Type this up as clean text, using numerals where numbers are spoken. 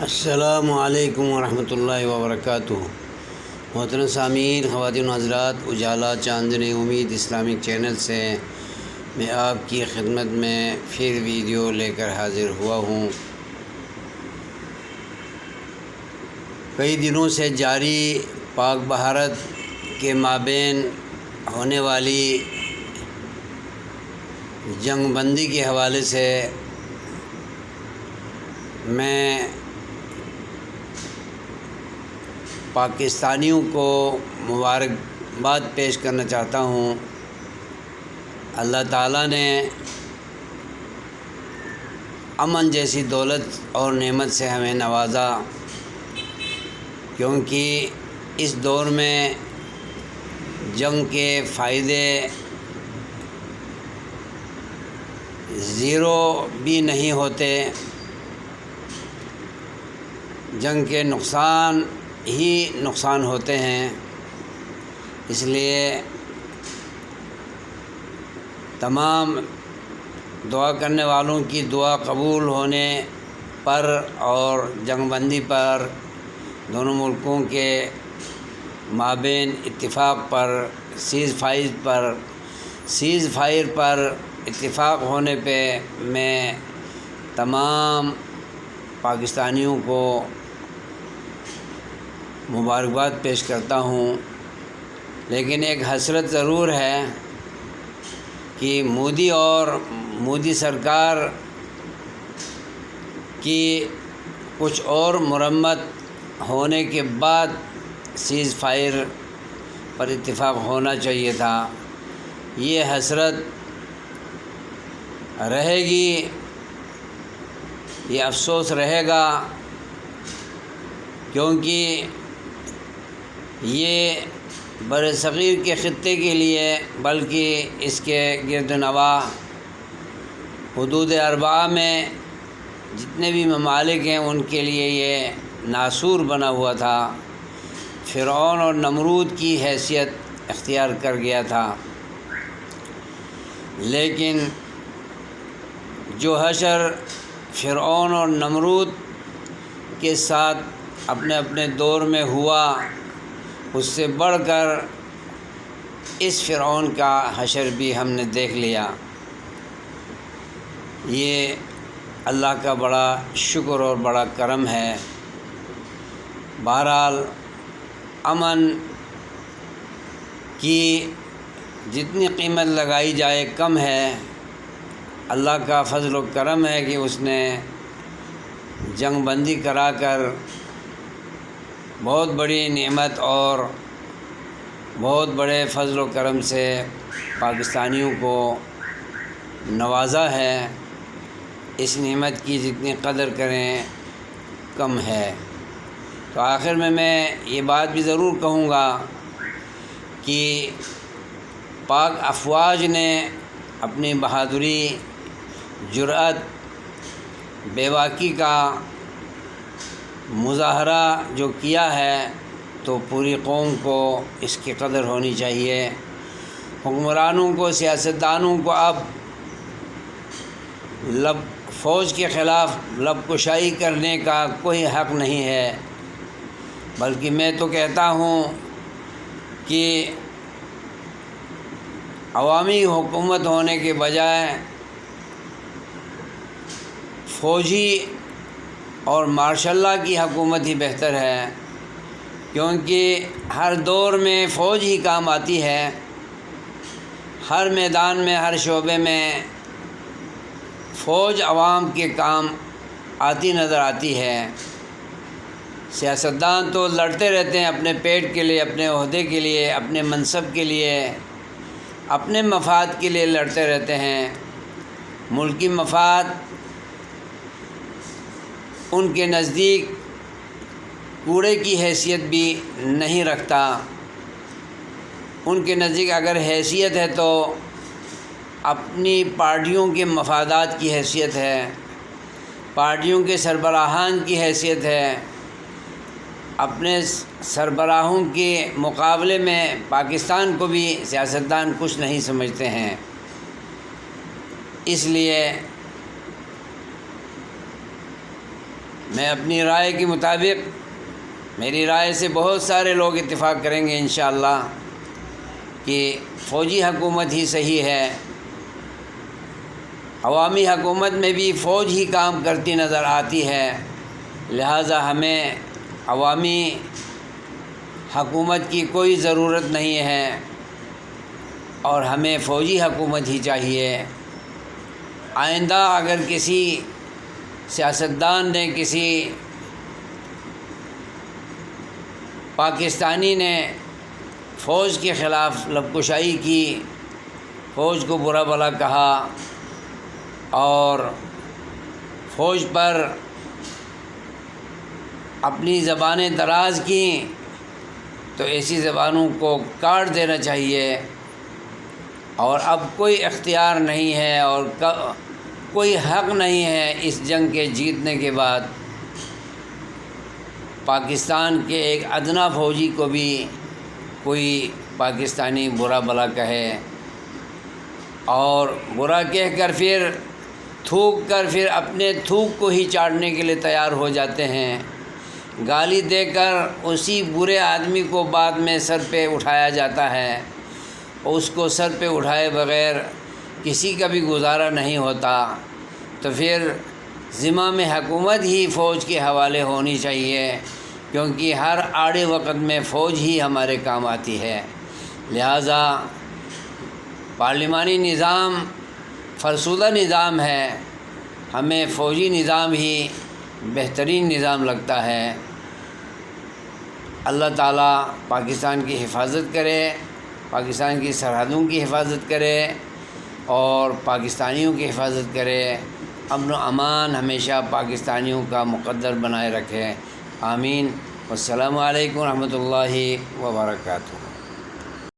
السلام علیکم ورحمۃ اللہ وبرکاتہ۔ محترم سامعین، خواتین و حضرات، اجالا چاندنی امید اسلامک چینل سے میں آپ کی خدمت میں پھر ویڈیو لے کر حاضر ہوا ہوں۔ کئی دنوں سے جاری پاک بھارت کے مابین ہونے والی جنگ بندی کے حوالے سے میں پاکستانیوں کو مبارکباد پیش کرنا چاہتا ہوں۔ اللہ تعالیٰ نے امن جیسی دولت اور نعمت سے ہمیں نوازا، کیونکہ اس دور میں جنگ کے فائدے زیرو بھی نہیں ہوتے، جنگ کے نقصان ہی نقصان ہوتے ہیں۔ اس لیے تمام دعا کرنے والوں کی دعا قبول ہونے پر اور جنگ بندی پر، دونوں ملکوں کے مابین اتفاق پر، سیز فائر پر اتفاق ہونے پہ میں تمام پاکستانیوں کو مبارکباد پیش کرتا ہوں۔ لیکن ایک حسرت ضرور ہے کہ مودی سرکار کی کچھ اور مرمت ہونے کے بعد سیز فائر پر اتفاق ہونا چاہیے تھا۔ یہ حسرت رہے گی، یہ افسوس رہے گا، کیونکہ یہ برصغیر کے خطے کے لیے بلکہ اس کے گرد و نواح حدود اربعہ میں جتنے بھی ممالک ہیں ان کے لیے یہ ناسور بنا ہوا تھا، فرعون اور نمرود کی حیثیت اختیار کر گیا تھا۔ لیکن جو حشر فرعون اور نمرود کے ساتھ اپنے اپنے دور میں ہوا، اس سے بڑھ کر اس فرعون کا حشر بھی ہم نے دیکھ لیا۔ یہ اللہ کا بڑا شکر اور بڑا کرم ہے۔ بہرحال امن کی جتنی قیمت لگائی جائے کم ہے۔ اللہ کا فضل و کرم ہے کہ اس نے جنگ بندی کرا کر بہت بڑی نعمت اور بہت بڑے فضل و کرم سے پاکستانیوں کو نوازا ہے۔ اس نعمت کی جتنی قدر کریں کم ہے۔ تو آخر میں یہ بات بھی ضرور کہوں گا کہ پاک افواج نے اپنی بہادری، جرأت، بیباکی کا مظاہرہ جو کیا ہے، تو پوری قوم کو اس کی قدر ہونی چاہیے۔ حکمرانوں کو، سیاستدانوں کو اب فوج کے خلاف لب کشائی کرنے کا کوئی حق نہیں ہے، بلکہ میں تو کہتا ہوں کہ عوامی حکومت ہونے کے بجائے فوجی اور مارشل لاء کی حکومت ہی بہتر ہے، کیونکہ ہر دور میں فوج ہی کام آتی ہے۔ ہر میدان میں، ہر شعبے میں فوج عوام کے کام آتی نظر آتی ہے۔ سیاستدان تو لڑتے رہتے ہیں اپنے پیٹ کے لیے، اپنے عہدے کے لیے، اپنے منصب کے لیے، اپنے مفاد کے لیے لڑتے رہتے ہیں۔ ملکی مفاد ان کے نزدیک کوڑے کی حیثیت بھی نہیں رکھتا۔ ان کے نزدیک اگر حیثیت ہے تو اپنی پارٹیوں کے مفادات کی حیثیت ہے، پارٹیوں کے سربراہان کی حیثیت ہے۔ اپنے سربراہوں کے مقابلے میں پاکستان کو بھی سیاستدان کچھ نہیں سمجھتے ہیں۔ اس لیے میں اپنی رائے کے مطابق، میری رائے سے بہت سارے لوگ اتفاق کریں گے انشاءاللہ کہ فوجی حکومت ہی صحیح ہے۔ عوامی حکومت میں بھی فوج ہی کام کرتی نظر آتی ہے، لہٰذا ہمیں عوامی حکومت کی کوئی ضرورت نہیں ہے اور ہمیں فوجی حکومت ہی چاہیے۔ آئندہ اگر کسی سیاستدان نے، کسی پاکستانی نے فوج کے خلاف لبکشائی کی، فوج کو برا بھلا کہا اور فوج پر اپنی زبانیں دراز کیں، تو ایسی زبانوں کو کاٹ دینا چاہیے۔ اور اب کوئی اختیار نہیں ہے اور کوئی حق نہیں ہے اس جنگ کے جیتنے کے بعد پاکستان کے ایک ادنا فوجی کو بھی کوئی پاکستانی برا بھلا کہے، اور برا کہہ کر پھر تھوک کر پھر اپنے تھوک کو ہی چاٹنے کے لیے تیار ہو جاتے ہیں۔ گالی دے کر اسی برے آدمی کو بعد میں سر پہ اٹھایا جاتا ہے، اس کو سر پہ اٹھائے بغیر کسی کا بھی گزارا نہیں ہوتا۔ تو پھر ذمہ میں حکومت ہی فوج کے حوالے ہونی چاہیے، کیونکہ ہر آڑے وقت میں فوج ہی ہمارے کام آتی ہے۔ لہٰذا پارلیمانی نظام فرسودہ نظام ہے، ہمیں فوجی نظام ہی بہترین نظام لگتا ہے۔ اللہ تعالیٰ پاکستان کی حفاظت کرے، پاکستان کی سرحدوں کی حفاظت کرے اور پاکستانیوں کی حفاظت کرے۔ امن و امان ہمیشہ پاکستانیوں کا مقدر بنائے رکھے۔ آمین۔ والسلام علیکم ورحمۃ اللہ وبرکاتہ۔